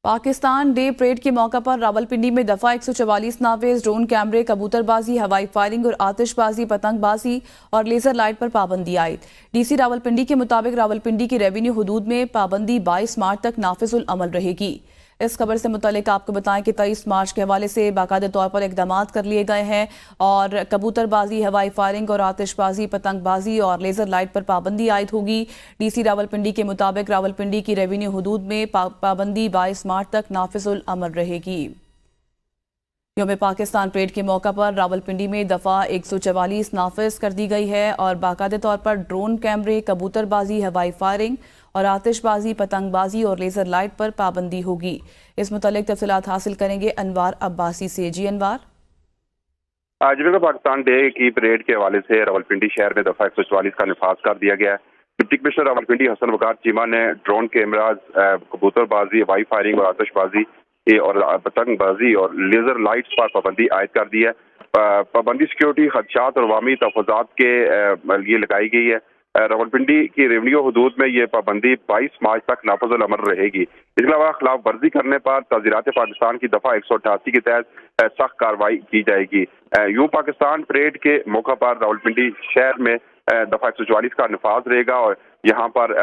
Pakistan day parade के मौका पर रावलपिंडी में दफा 144 नाफिज, ड्रोन कैमरे, कबूतरबाजी, हवाई फायरिंग और आतिशबाजी, पतंगबाजी और लेजर लाइट पर पाबंदी आयद। डीसी रावलपिंडी के मुताबिक रावलपिंडी की रेवेन्यू हदूद में पाबंदी 22 मार्च तक नाफिजुल अमल रहेगी। इस खबर से मुतालिक आपको बताएं कि 23 मार्च के हवाले से बाकायदा तौर पर इकदाम कर लिए गए हैं और कबूतरबाजी, हवाई फायरिंग और आतिशबाजी, पतंगबाजी और लेजर लाइट पर पाबंदी आयद होगी। डीसी रावलपिंडी के मुताबिक रावलपिंडी की रेवेन्यू हदूद में पाबंदी 22 मार्च तक नाफिजुल अमल रहेगी। यौम पाकिस्तान परेड के मौका पर रावलपिंडी में दफा 144 नाफिज कर दी गई है और बाकायदा तौर पर ड्रोन कैमरे, कबूतरबाजी, हवाई फायरिंग और आतिशबाजी, पतंगबाजी और लेजर लाइट पर पाबंदी होगी। इस मुतालिक तफसीलात हासिल करेंगे अनवार अब्बासी से। जी अनवार। आज पाकिस्तान डे की परेड के हवाले से रावलपिंडी शहर में दफा 144 का निफाज कर दिया गया है। डिप्टी कमिश्नर रावलपिंडी हसन वकार चीमा ने ड्रोन कैमराज, कबूतरबाजी, हवाई फायरिंग और आतिशबाजी और पतंगबाजी और लेजर लाइट्स पर पाबंदी आयद कर दी है। पाबंदी सिक्योरिटी खदशात और अवामी तहफ़्फ़ुज़ात के लिए लगाई गई है। रावलपिंडी की रेवेन्यू हदूद में ये पाबंदी 22 मार्च तक नाफिजुल अमल रहेगी। इसके अलावा खिलाफ वर्जी करने पर ताज़ीरात पाकिस्तान की दफा 188 के तहत सख्त कार्रवाई की जाएगी। यूं पाकिस्तान परेड के मौका पर रावलपिंडी शहर में दफा 144 का निफाज रहेगा और यहाँ पर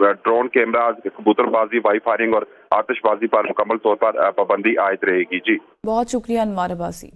ड्रोन कैमराज, कबूतरबाजी, वाई फायरिंग और आतिशबाजी पर मुकम्मल तौर पर पाबंदी आयद रहेगी। जी बहुत शुक्रिया अनवार अब्बासी।